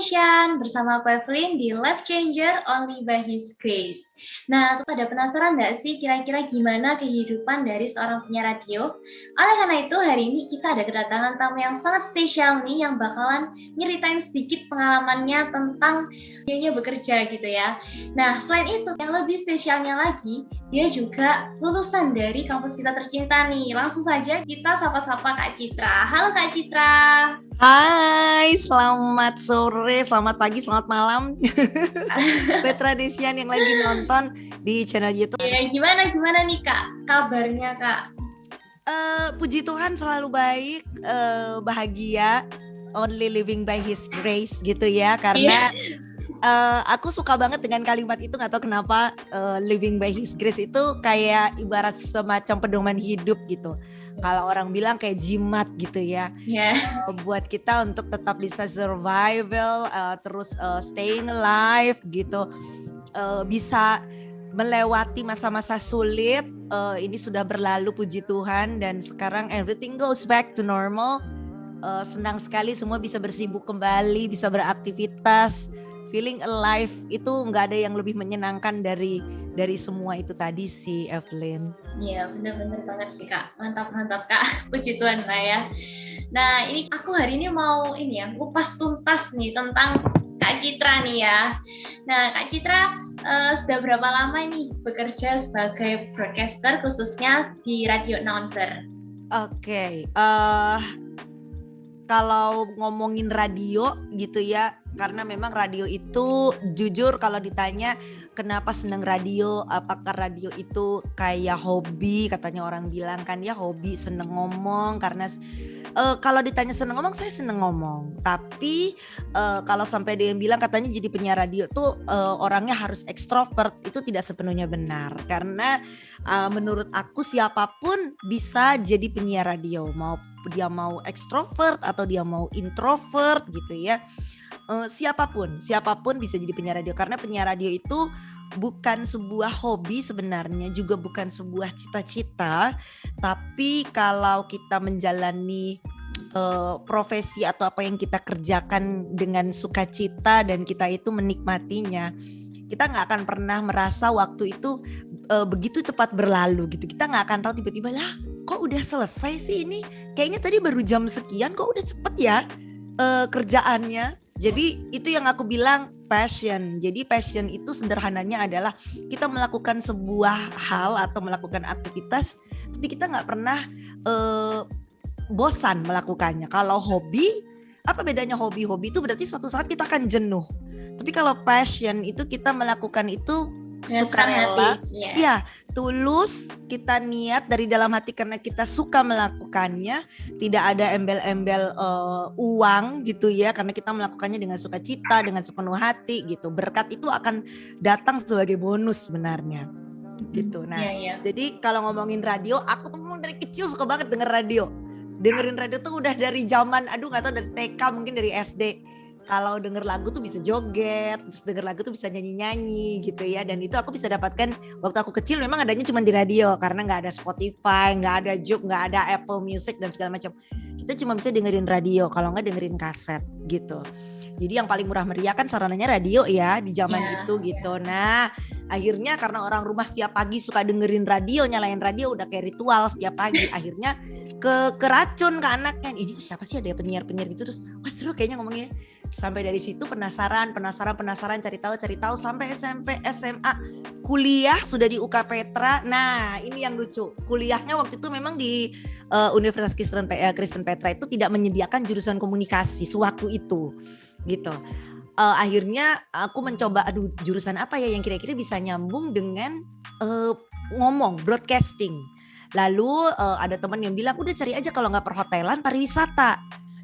Nation, bersama aku Evelyn di Life Changer Only by His Grace. Nah, pada penasaran nggak sih kira-kira gimana kehidupan dari seorang penyiar radio? Oleh karena itu, hari ini kita ada kedatangan tamu yang sangat spesial nih, yang bakalan nyeritain sedikit pengalamannya tentang dirinya bekerja gitu ya. Nah, selain itu, yang lebih spesialnya lagi, dia juga lulusan dari kampus kita tercinta nih. Langsung saja kita sapa-sapa Kak Citra. Halo Kak Citra. Hai, selamat sore, selamat pagi, selamat malam. Petra Desian yang lagi nonton di channel YouTube. Ya, gimana nih Kak kabarnya Kak? Puji Tuhan selalu baik, bahagia, only living by His grace gitu ya. Karena aku suka banget dengan kalimat itu, nggak tahu kenapa. Living by His grace itu kayak ibarat semacam pedoman hidup gitu. Kalau orang bilang kayak jimat gitu ya, buat kita untuk tetap bisa survival, terus staying alive gitu, bisa melewati masa-masa sulit. Ini sudah berlalu puji Tuhan, dan sekarang everything goes back to normal. Senang sekali semua bisa bersibuk kembali, bisa beraktivitas, feeling alive. Itu nggak ada yang lebih menyenangkan dari semua itu tadi sih, Evelyn. Iya, benar-benar banget sih Kak. Mantap Kak. Puji Tuhan lah ya. Nah, ini aku hari ini mau kupas tuntas nih tentang Kak Citra nih ya. Nah, Kak Citra sudah berapa lama nih bekerja sebagai broadcaster khususnya di radio announcer? Oke, kalau ngomongin radio gitu ya, karena memang radio itu jujur kalau ditanya kenapa senang radio, apakah radio itu kayak hobi, katanya orang bilang kan ya hobi, seneng ngomong. Karena kalau ditanya seneng ngomong, saya seneng ngomong. Tapi kalau sampai dia bilang katanya jadi penyiar radio tuh orangnya harus ekstrovert, itu tidak sepenuhnya benar. Karena menurut aku siapapun bisa jadi penyiar radio, mau dia mau ekstrovert atau dia mau introvert gitu ya. Siapapun bisa jadi penyiar radio, karena penyiar radio itu bukan sebuah hobi sebenarnya, juga bukan sebuah cita-cita. Tapi kalau kita menjalani profesi atau apa yang kita kerjakan dengan sukacita dan kita itu menikmatinya, kita nggak akan pernah merasa waktu itu begitu cepat berlalu gitu. Kita nggak akan tahu tiba-tiba lah kok udah selesai sih ini, kayaknya tadi baru jam sekian kok udah cepet ya kerjaannya. Jadi itu yang aku bilang passion. Jadi passion itu sederhananya adalah kita melakukan sebuah hal atau melakukan aktivitas, tapi kita nggak pernah bosan melakukannya. Kalau hobi, apa bedanya hobi? Hobi itu berarti suatu saat kita akan jenuh. Tapi kalau passion itu kita melakukan itu sukarela, ya tulus, kita niat dari dalam hati karena kita suka melakukannya, tidak ada embel-embel uang gitu ya, karena kita melakukannya dengan sukacita, dengan sepenuh hati gitu. Berkat itu akan datang sebagai bonus sebenarnya gitu. Nah, jadi kalau ngomongin radio, aku tuh dari kecil suka banget denger radio. Dengerin radio tuh udah dari zaman, nggak tahu dari TK, mungkin dari SD. Kalau denger lagu tuh bisa joget, terus denger lagu tuh bisa nyanyi-nyanyi gitu ya. Dan itu aku bisa dapatkan waktu aku kecil, memang adanya cuma di radio, karena gak ada Spotify, gak ada Juke, gak ada Apple Music dan segala macam. Kita cuma bisa dengerin radio, kalau gak dengerin kaset gitu. Jadi yang paling murah meriah kan sarananya radio ya di zaman itu gitu. Nah, akhirnya karena orang rumah setiap pagi suka dengerin radio, nyalain radio udah kayak ritual setiap pagi. Akhirnya keracun ke anaknya, ini siapa sih ada penyiar-penyiar gitu, terus wah seru kayaknya ngomongnya. Sampai dari situ penasaran, cari tahu sampai SMP, SMA, kuliah sudah di UK Petra. Nah, ini yang lucu. Kuliahnya waktu itu memang di Universitas Kristen Petra itu tidak menyediakan jurusan komunikasi sewaktu itu. Gitu. Akhirnya aku mencoba jurusan apa ya yang kira-kira bisa nyambung dengan ngomong, broadcasting. Lalu ada teman yang bilang udah cari aja kalau nggak perhotelan, pariwisata.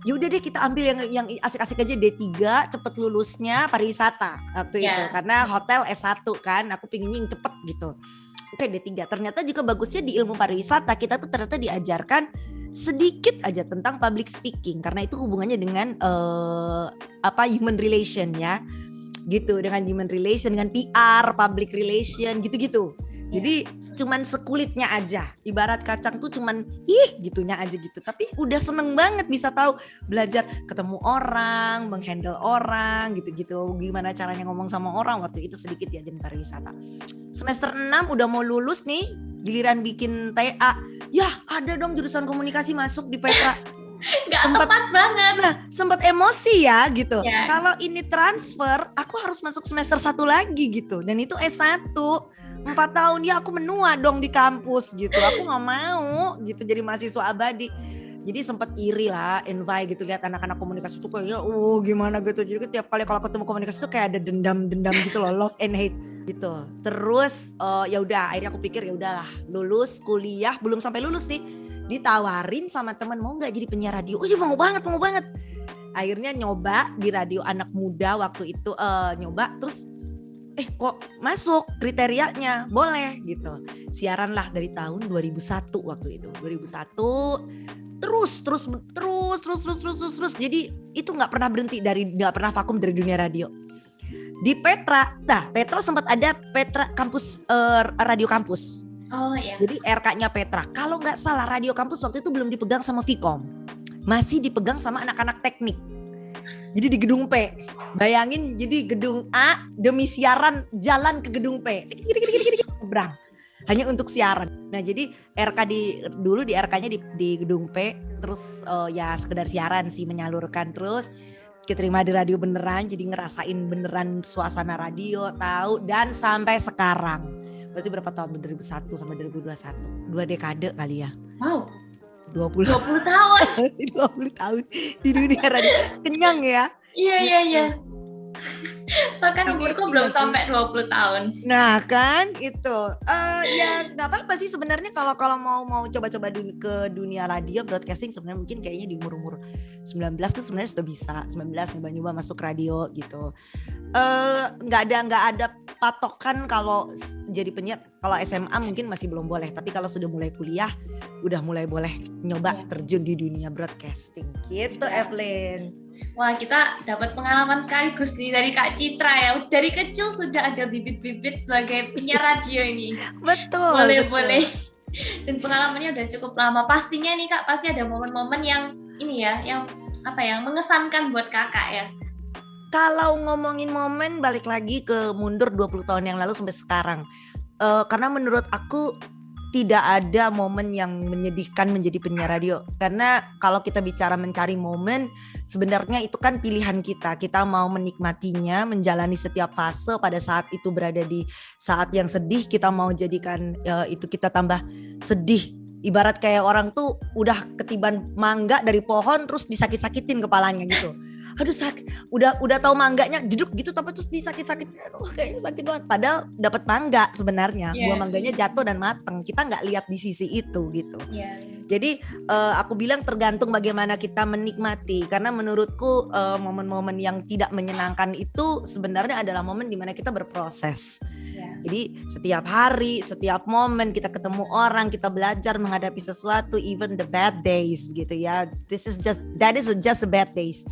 Ya udah deh kita ambil yang asik-asik aja, D3 cepet lulusnya pariwisata waktu itu, karena hotel S1 kan, aku pinginnya yang cepet gitu. Oke, D3 ternyata juga bagusnya di ilmu pariwisata kita tuh ternyata diajarkan sedikit aja tentang public speaking, karena itu hubungannya dengan human relation ya gitu, dengan human relation, dengan PR, public relation gitu-gitu. Jadi cuman sekulitnya aja. Ibarat kacang tuh cuman gitunya aja gitu. Tapi udah seneng banget bisa tahu belajar ketemu orang, menghandle orang gitu-gitu. Gimana caranya ngomong sama orang. Waktu itu sedikit diajarin pariwisata. Semester 6 udah mau lulus nih, giliran bikin TA. Ya ada dong jurusan komunikasi masuk di Petra. Nggak tepat banget. Nah sempat emosi ya gitu. Kalau ini transfer, aku harus masuk semester 1 lagi gitu. Dan itu S1. 4 tahun ya aku menua dong di kampus gitu. Aku gak mau gitu jadi mahasiswa abadi. Jadi sempat iri lah, envy gitu lihat anak-anak komunikasi tuh kayak gimana gitu. Jadi tiap kali kalau ketemu komunikasi tuh kayak ada dendam-dendam gitu loh, love and hate gitu. Terus ya udah akhirnya aku pikir ya udahlah, lulus kuliah, belum sampai lulus sih. Ditawarin sama teman mau nggak jadi penyiar radio. Dia mau banget. Akhirnya nyoba di radio anak muda waktu itu nyoba terus kok masuk kriterianya boleh gitu. Siaran lah dari tahun 2001 waktu itu. 2001 terus. Jadi itu nggak pernah berhenti nggak pernah vakum dari dunia radio. Di Petra, Petra sempat ada Petra kampus radio kampus. Oh iya. Jadi RK-nya Petra. Kalau nggak salah radio kampus waktu itu belum dipegang sama Vkom, masih dipegang sama anak-anak teknik. Jadi di gedung P, bayangin jadi gedung A demi siaran jalan ke gedung P, berang hanya untuk siaran. Nah jadi dulu di RK-nya di gedung P, terus ya sekedar siaran sih menyalurkan terus. Keterima di radio beneran, jadi ngerasain beneran suasana radio, tahu dan sampai sekarang. Berarti berapa tahun? 2001 sampai 2021, 2 dekade kali ya. Wow. 20 tahun. 20 tahun di dunia radio. Kenyang ya. Iya. Bahkan umurku belum sampai 20 tahun. Nah kan itu ya nggak apa-apa sih sebenarnya kalau mau coba-coba ke dunia radio broadcasting sebenarnya mungkin kayaknya di umur 19 tuh sebenarnya sudah bisa. 19 nyoba-nyoba masuk radio gitu. Nggak ada patokan kalau jadi penyiar. Kalau SMA mungkin masih belum boleh, tapi kalau sudah mulai kuliah udah mulai boleh nyoba terjun di dunia broadcasting gitu. Evelyn. Wah, kita dapat pengalaman sekaligus nih dari Kak Citra ya. Dari kecil sudah ada bibit-bibit sebagai penyiar radio ini. Betul. Boleh. Dan pengalamannya udah cukup lama. Pastinya nih Kak, pasti ada momen-momen yang ini ya, yang mengesankan buat Kakak ya. Kalau ngomongin momen balik lagi ke mundur 20 tahun yang lalu sampai sekarang. Karena menurut aku tidak ada momen yang menyedihkan menjadi penyiar radio. Karena kalau kita bicara mencari momen, sebenarnya itu kan pilihan kita. Kita mau menikmatinya, menjalani setiap fase pada saat itu berada di saat yang sedih, kita mau jadikan itu kita tambah sedih. Ibarat kayak orang tuh udah ketiban mangga dari pohon terus disakit-sakitin kepalanya gitu. Aduh sakit, udah tahu mangganya duduk gitu tapi terus disakit-sakitin, aduh kayaknya sakit banget. Padahal dapat mangga sebenarnya, buah mangganya jatuh dan mateng. Kita nggak lihat di sisi itu gitu. Jadi aku bilang tergantung bagaimana kita menikmati. Karena menurutku momen-momen yang tidak menyenangkan itu sebenarnya adalah momen dimana kita berproses. Jadi setiap hari, setiap momen kita ketemu orang, kita belajar menghadapi sesuatu, even the bad days gitu ya. That is just the bad days.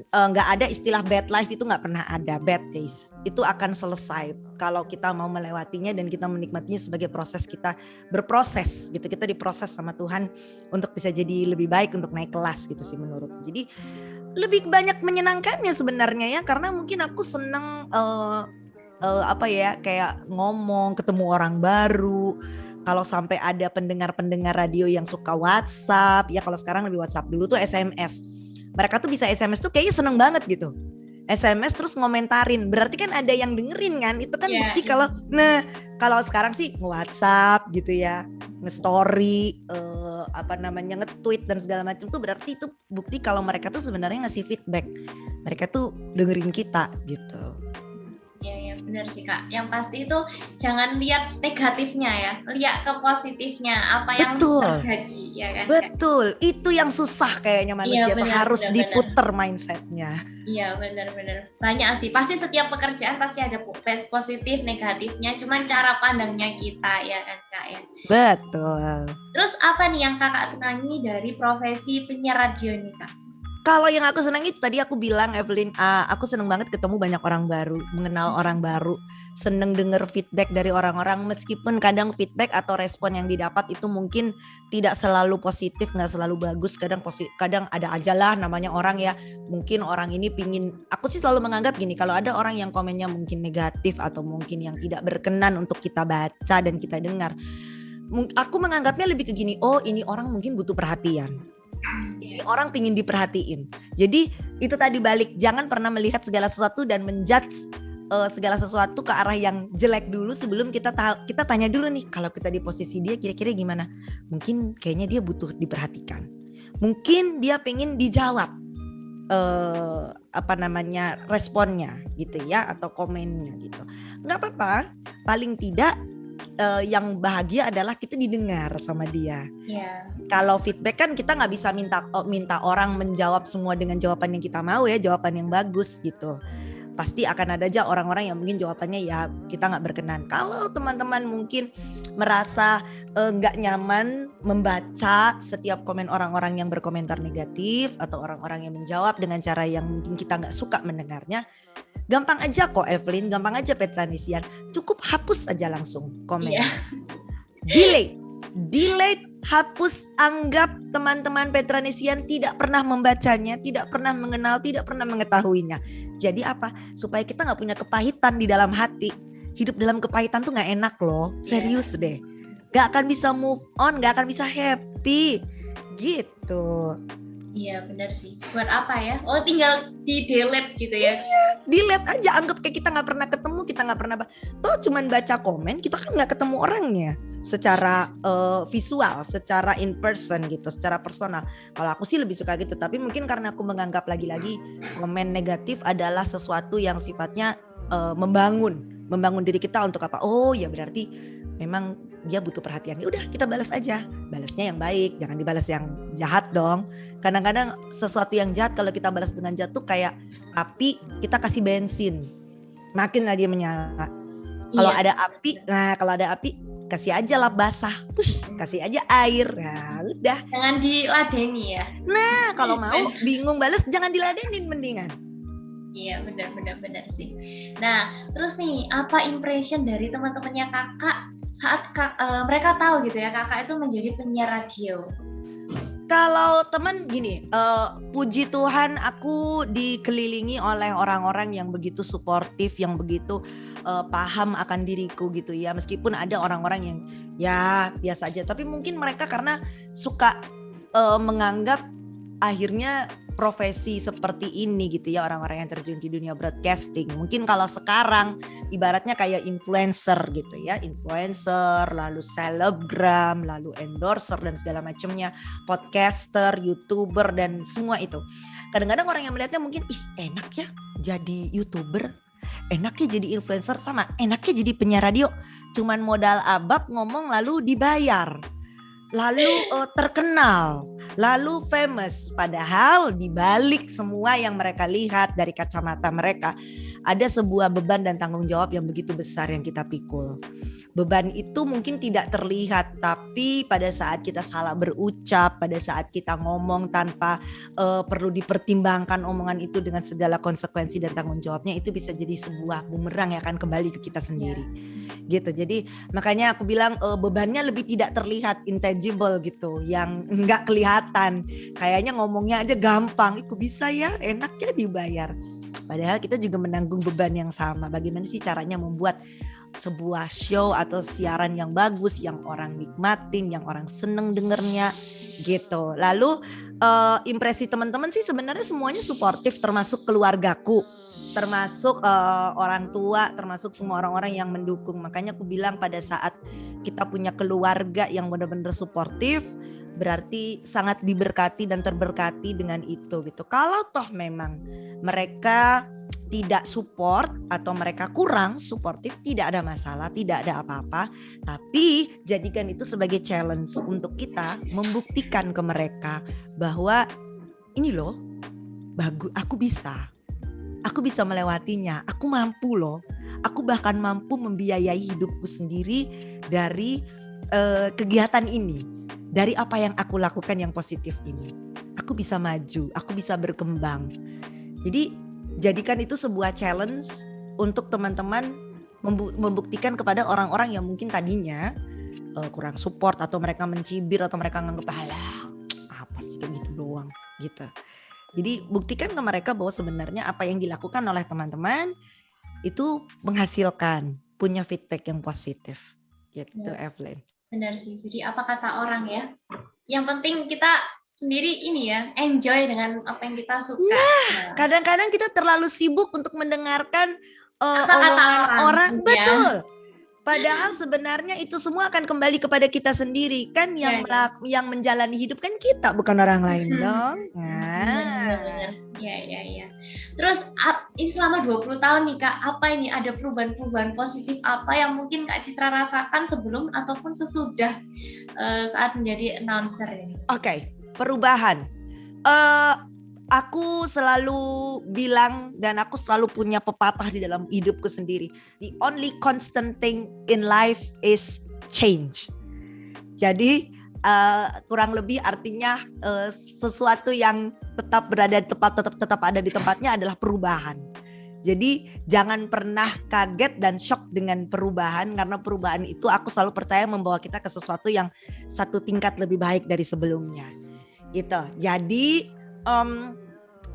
Nggak ada istilah bad life, itu nggak pernah ada. Bad days itu akan selesai kalau kita mau melewatinya dan kita menikmatinya sebagai proses kita berproses gitu. Kita diproses sama Tuhan untuk bisa jadi lebih baik, untuk naik kelas gitu sih menurutku. Jadi lebih banyak menyenangkannya sebenarnya ya, karena mungkin aku seneng kayak ngomong, ketemu orang baru. Kalau sampai ada pendengar-pendengar radio yang suka WhatsApp, ya kalau sekarang lebih WhatsApp, dulu tuh SMS. Mereka tuh bisa SMS tuh kayaknya seneng banget gitu. SMS terus ngomentarin, berarti kan ada yang dengerin kan, itu kan bukti kalau sekarang sih nge-WhatsApp gitu ya, nge-story, nge-tweet dan segala macam tuh berarti itu bukti kalau mereka tuh sebenarnya ngasih feedback, mereka tuh dengerin kita gitu. Ya benar sih Kak. Yang pasti itu jangan lihat negatifnya ya, lihat ke positifnya apa yang terjadi ya kan. Betul, Kak? Itu yang susah kayaknya manusia tuh harus diputer mindsetnya. Iya benar. Banyak sih, pasti setiap pekerjaan pasti ada positif negatifnya, cuman cara pandangnya kita ya kan Kak ya. Betul. Terus apa nih yang Kakak senangi dari profesi penyiar radio ini Kak? Kalau yang aku senang itu tadi aku bilang Evelyn, aku senang banget ketemu banyak orang baru, mengenal orang baru. seneng denger feedback dari orang-orang, meskipun kadang feedback atau respon yang didapat itu mungkin tidak selalu positif, nggak selalu bagus, kadang ada aja lah namanya orang ya, mungkin orang ini aku sih selalu menganggap gini, kalau ada orang yang komennya mungkin negatif atau mungkin yang tidak berkenan untuk kita baca dan kita dengar, aku menganggapnya lebih ke gini, oh ini orang mungkin butuh perhatian. Ini orang pingin diperhatiin. Jadi itu tadi balik, jangan pernah melihat segala sesuatu dan menjudge segala sesuatu ke arah yang jelek dulu sebelum kita tanya dulu nih, kalau kita di posisi dia kira-kira gimana? Mungkin kayaknya dia butuh diperhatikan. Mungkin dia pengen dijawab responnya gitu ya, atau komennya gitu. Nggak apa-apa, paling tidak yang bahagia adalah kita didengar sama dia. Kalau feedback kan kita nggak bisa minta orang menjawab semua dengan jawaban yang kita mau ya, jawaban yang bagus gitu. Pasti akan ada aja orang-orang yang mungkin jawabannya ya kita nggak berkenan. Kalau teman-teman mungkin merasa nggak nyaman membaca setiap komen orang-orang yang berkomentar negatif atau orang-orang yang menjawab dengan cara yang mungkin kita nggak suka mendengarnya, gampang aja kok Evelyn, gampang aja Petranisian, cukup hapus aja langsung komen. Delete, hapus, anggap teman-teman Petranisian tidak pernah membacanya, tidak pernah mengenal, tidak pernah mengetahuinya. Jadi apa? Supaya kita gak punya kepahitan di dalam hati. Hidup dalam kepahitan tuh gak enak loh, serius deh. Gak akan bisa move on, gak akan bisa happy gitu. Iya benar sih. Buat apa ya? Oh tinggal di delete gitu ya? Iya, delete aja. Anggap kayak kita nggak pernah ketemu, kita nggak pernah. Toh cuman baca komen, kita kan nggak ketemu orangnya secara visual, secara in person gitu, secara personal. Kalau aku sih lebih suka gitu. Tapi mungkin karena aku menganggap lagi-lagi komen negatif adalah sesuatu yang sifatnya membangun diri kita untuk apa? Oh ya berarti memang dia butuh perhatian. Ya udah kita balas aja. Balasnya yang baik, jangan dibalas yang jahat dong. Kadang-kadang sesuatu yang jahat kalau kita balas dengan jahat tuh kayak api kita kasih bensin, makinlah dia menyala. Kalau ada api kasih aja lap basah, kasih aja air. Nah udah. Jangan diladeni ya. Nah kalau mau bingung balas jangan diladenin mendingan. Iya benar sih. Nah terus nih, apa impression dari teman-temannya kakak saat mereka tahu gitu ya kakak itu menjadi penyiar radio? Kalau teman gini, puji Tuhan aku dikelilingi oleh orang-orang yang begitu suportif, yang begitu paham akan diriku gitu ya. Meskipun ada orang-orang yang ya biasa aja, tapi mungkin mereka karena suka menganggap akhirnya profesi seperti ini gitu ya, orang-orang yang terjun di dunia broadcasting. Mungkin kalau sekarang ibaratnya kayak influencer gitu ya, influencer, lalu selebgram, lalu endorser dan segala macamnya, podcaster, YouTuber dan semua itu. Kadang-kadang orang yang melihatnya mungkin enak ya jadi YouTuber, enak ya jadi influencer, sama enaknya jadi penyiar radio, cuman modal abab ngomong lalu dibayar. Lalu terkenal, lalu famous. Padahal di balik semua yang mereka lihat dari kacamata mereka, ada sebuah beban dan tanggung jawab yang begitu besar yang kita pikul. Beban itu mungkin tidak terlihat, tapi pada saat kita salah berucap, pada saat kita ngomong tanpa perlu dipertimbangkan omongan itu dengan segala konsekuensi dan tanggung jawabnya, itu bisa jadi sebuah bumerang yang akan kembali ke kita sendiri. Gitu. Jadi makanya aku bilang bebannya lebih tidak terlihat, intangible gitu, yang enggak kelihatan. Kayaknya ngomongnya aja gampang, itu bisa ya, enak ya dibayar. Padahal kita juga menanggung beban yang sama. Bagaimana sih caranya membuat sebuah show atau siaran yang bagus, yang orang nikmatin, yang orang seneng dengernya gitu. Lalu impresi teman-teman sih sebenarnya semuanya suportif, termasuk keluargaku, termasuk orang tua, termasuk semua orang-orang yang mendukung. Makanya aku bilang pada saat kita punya keluarga yang benar-benar suportif, berarti sangat diberkati dan terberkati dengan itu gitu. Kalau toh memang mereka tidak support atau mereka kurang suportif, tidak ada masalah, tidak ada apa-apa. Tapi jadikan itu sebagai challenge untuk kita membuktikan ke mereka bahwa ini loh, bagus, aku bisa melewatinya, aku mampu loh. Aku bahkan mampu membiayai hidupku sendiri dari kegiatan ini, dari apa yang aku lakukan yang positif ini. Aku bisa maju, aku bisa berkembang. Jadi jadikan itu sebuah challenge untuk teman-teman membuktikan kepada orang-orang yang mungkin tadinya kurang support atau mereka mencibir atau mereka nganggep alah apa sih kayak gitu doang gitu. Jadi buktikan ke mereka bahwa sebenarnya apa yang dilakukan oleh teman-teman itu menghasilkan, punya feedback yang positif gitu, Evelyn. Benar sih. Jadi apa kata orang ya? Yang penting kita sendiri ini ya, enjoy dengan apa yang kita suka. Nah, kadang-kadang kita terlalu sibuk untuk mendengarkan apa kata orang. Betul. Padahal sebenarnya itu semua akan kembali kepada kita sendiri kan, yang menjalani hidup kan kita, bukan orang lain dong. Benar. Ya. Terus selama 20 tahun nih Kak, apa ini ada perubahan-perubahan positif apa yang mungkin Kak Citra rasakan sebelum ataupun sesudah saat menjadi announcer ini? Oke, perubahan. Aku selalu bilang dan aku selalu punya pepatah di dalam hidupku sendiri. The only constant thing in life is change. Jadi kurang lebih artinya sesuatu yang tetap berada di tempat, tetap ada di tempatnya adalah perubahan. Jadi jangan pernah kaget dan shock dengan perubahan, karena perubahan itu aku selalu percaya membawa kita ke sesuatu yang satu tingkat lebih baik dari sebelumnya. Gitu. Jadi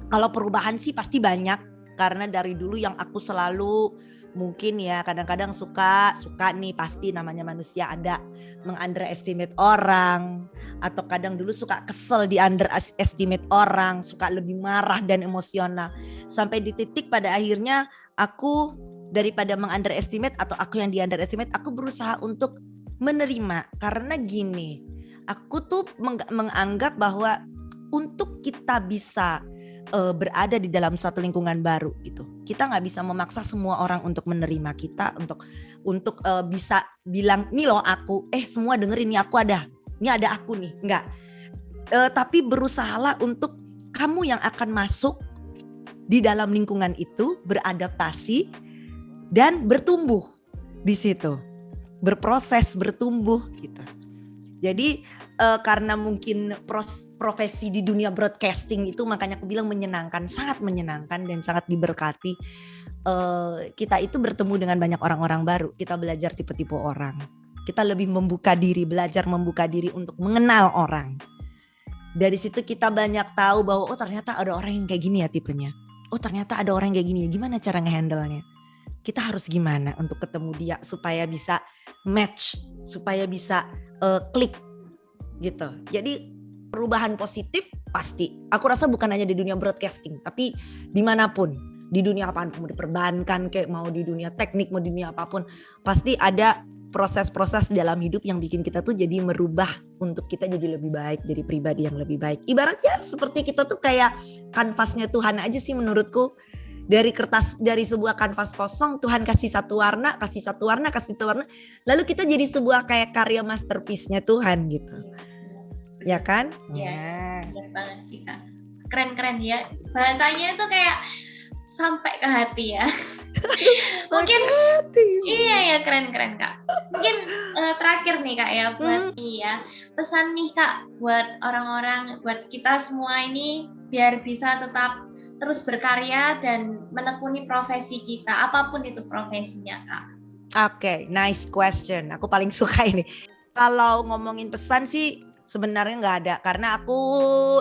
kalau perubahan sih pasti banyak, karena dari dulu yang aku selalu mungkin ya kadang-kadang suka nih, pasti namanya manusia ada meng-underestimate orang, atau kadang dulu suka kesel di underestimate orang, suka lebih marah dan emosional, sampai di titik pada akhirnya aku daripada meng-underestimate atau aku yang di underestimate, aku berusaha untuk menerima. Karena gini, aku tuh menganggap bahwa untuk kita bisa berada di dalam suatu lingkungan baru gitu, kita nggak bisa memaksa semua orang untuk menerima kita, untuk bisa bilang nih loh aku, semua dengerin nih aku ada, ini ada aku nih, nggak. Tapi berusahalah untuk kamu yang akan masuk di dalam lingkungan itu beradaptasi dan bertumbuh di situ, berproses bertumbuh gitu. Jadi karena mungkin profesi di dunia broadcasting itu, makanya aku bilang menyenangkan, sangat menyenangkan dan sangat diberkati. Kita itu bertemu dengan banyak orang-orang baru, kita belajar tipe-tipe orang, kita lebih membuka diri, belajar membuka diri untuk mengenal orang. Dari situ kita banyak tahu bahwa oh ternyata ada orang yang kayak gini ya tipenya, oh ternyata ada orang yang kayak gini ya, gimana cara ngehandle-nya, kita harus gimana untuk ketemu dia supaya bisa match, supaya bisa klik gitu. Jadi perubahan positif pasti. Aku rasa bukan hanya di dunia broadcasting, tapi dimanapun, di dunia apapun, mau di perbankan kayak mau di dunia teknik, mau di dunia apapun, pasti ada proses-proses dalam hidup yang bikin kita tuh jadi merubah untuk kita jadi lebih baik, jadi pribadi yang lebih baik. Ibaratnya seperti kita tuh kayak kanvasnya Tuhan aja sih menurutku. Dari kertas, dari sebuah kanvas kosong, Tuhan kasih satu warna, lalu kita jadi sebuah kayak karya masterpiece-nya Tuhan gitu. Ya kan? Iya, benar banget sih Kak. Keren-keren ya. Bahasanya itu kayak sampai ke hati ya. Mungkin iya ya, keren-keren Kak. Mungkin terakhir nih Kak ya, buat pesan nih Kak buat orang-orang, buat kita semua ini biar bisa tetap terus berkarya dan menekuni profesi kita, apapun itu profesinya Kak. Oke, nice question. Aku paling suka ini. Kalau ngomongin pesan sih sebenarnya nggak ada, karena aku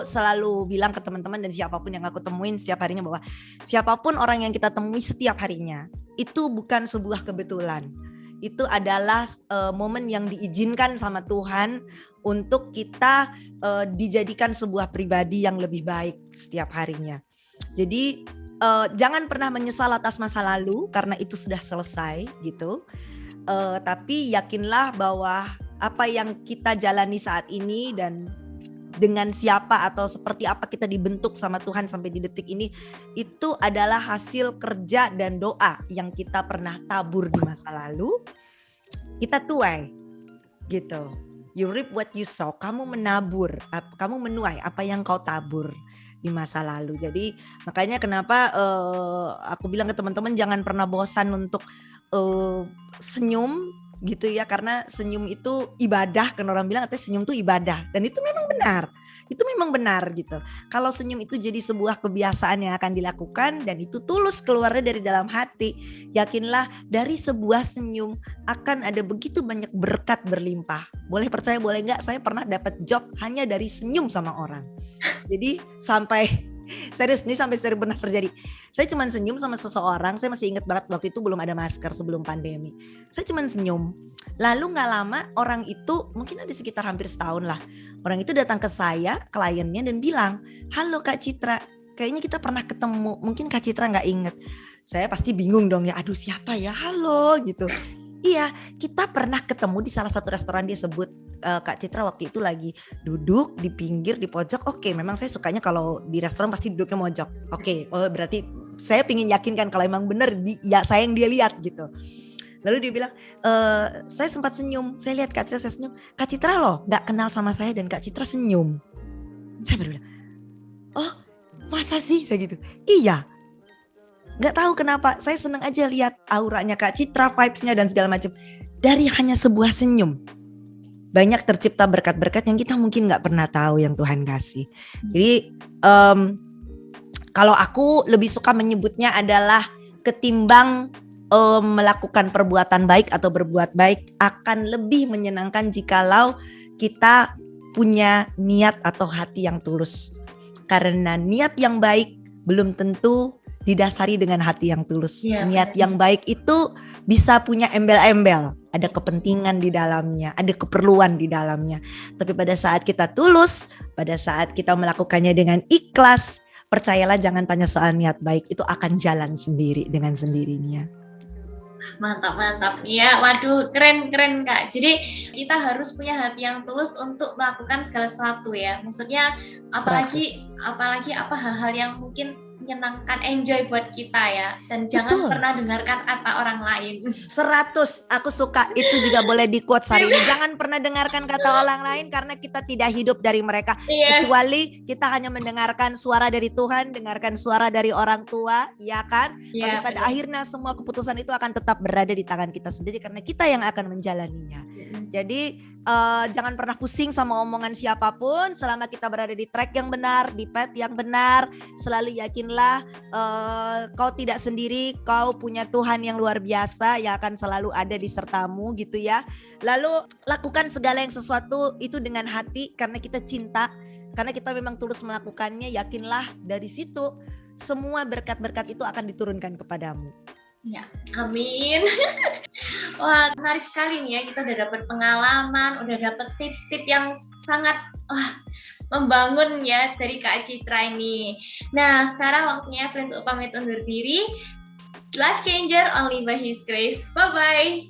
selalu bilang ke teman-teman dan siapapun yang aku temuin setiap harinya bahwa siapapun orang yang kita temui setiap harinya itu bukan sebuah kebetulan. Itu adalah momen yang diizinkan sama Tuhan untuk kita dijadikan sebuah pribadi yang lebih baik setiap harinya. Jadi jangan pernah menyesal atas masa lalu karena itu sudah selesai gitu. Tapi yakinlah bahwa apa yang kita jalani saat ini dan dengan siapa atau seperti apa kita dibentuk sama Tuhan sampai di detik ini, itu adalah hasil kerja dan doa yang kita pernah tabur di masa lalu. Kita tuai gitu. You reap what you sow. Kamu menabur, kamu menuai apa yang kau tabur di masa lalu. Jadi makanya kenapa aku bilang ke teman-teman jangan pernah bosan untuk senyum gitu ya, karena senyum itu ibadah, kan orang bilang katanya senyum itu ibadah, dan itu memang benar. itu memang benar gitu. Kalau senyum itu jadi sebuah kebiasaan yang akan dilakukan dan itu tulus keluarnya dari dalam hati, yakinlah dari sebuah senyum akan ada begitu banyak berkat berlimpah. Boleh percaya boleh enggak, saya pernah dapat job hanya dari senyum sama orang. Jadi sampai serius nih, sampai sering pernah terjadi. Saya cuma senyum sama seseorang, saya masih ingat banget waktu itu belum ada masker sebelum pandemi. Saya cuma senyum. Lalu gak lama orang itu, mungkin ada sekitar hampir setahun lah, orang itu datang ke saya, kliennya, dan bilang, halo Kak Citra, kayaknya kita pernah ketemu, mungkin Kak Citra gak inget. Saya pasti bingung dong ya, aduh siapa ya, halo gitu. Iya, kita pernah ketemu di salah satu restoran, dia sebut Kak Citra waktu itu lagi duduk di pinggir di pojok. Oke, memang saya sukanya kalau di restoran pasti duduknya mojok. Oke, oh berarti saya pingin yakinkan kalau emang bener ya saya yang dia lihat gitu. Lalu dia bilang, saya sempat senyum, saya lihat Kak Citra, saya senyum. Kak Citra loh gak kenal sama saya dan Kak Citra senyum. Saya baru bilang, oh masa sih, saya gitu. Iya. Gak tahu kenapa, saya seneng aja lihat auranya Kak Citra, vibes-nya dan segala macam. Dari hanya sebuah senyum, banyak tercipta berkat-berkat yang kita mungkin gak pernah tahu yang Tuhan kasih. Jadi kalau aku lebih suka menyebutnya adalah ketimbang melakukan perbuatan baik atau berbuat baik, akan lebih menyenangkan jikalau kita punya niat atau hati yang tulus. Karena niat yang baik belum tentu didasari dengan hati yang tulus. Niat yang baik itu bisa punya embel-embel, ada kepentingan di dalamnya, ada keperluan di dalamnya. Tapi pada saat kita tulus, pada saat kita melakukannya dengan ikhlas, percayalah jangan tanya soal niat baik, itu akan jalan sendiri dengan sendirinya. Mantap ya, waduh keren Kak. Jadi kita harus punya hati yang tulus untuk melakukan segala sesuatu ya. Maksudnya apalagi apa hal-hal yang mungkin menyenangkan, enjoy buat kita ya, dan jangan pernah dengarkan kata orang lain. 100, aku suka itu juga boleh di quote hari ini. Jangan pernah dengarkan kata orang lain karena kita tidak hidup dari mereka. Kecuali kita hanya mendengarkan suara dari Tuhan, dengarkan suara dari orang tua, ya kan? Tapi pada akhirnya semua keputusan itu akan tetap berada di tangan kita sendiri karena kita yang akan menjalaninya. Jadi jangan pernah pusing sama omongan siapapun, selama kita berada di track yang benar, di path yang benar. Selalu yakinlah kau tidak sendiri, kau punya Tuhan yang luar biasa yang akan selalu ada di sertamu gitu ya. Lalu lakukan segala yang sesuatu itu dengan hati karena kita cinta, karena kita memang tulus melakukannya. Yakinlah dari situ semua berkat-berkat itu akan diturunkan kepadamu. Ya, amin. Wah, menarik sekali nih ya, kita udah dapat pengalaman, udah dapat tips-tips yang sangat membangun ya dari Kak Citra ini. Nah, sekarang waktunya Flynn untuk pamit undur diri. Life changer only by His grace. Bye-bye.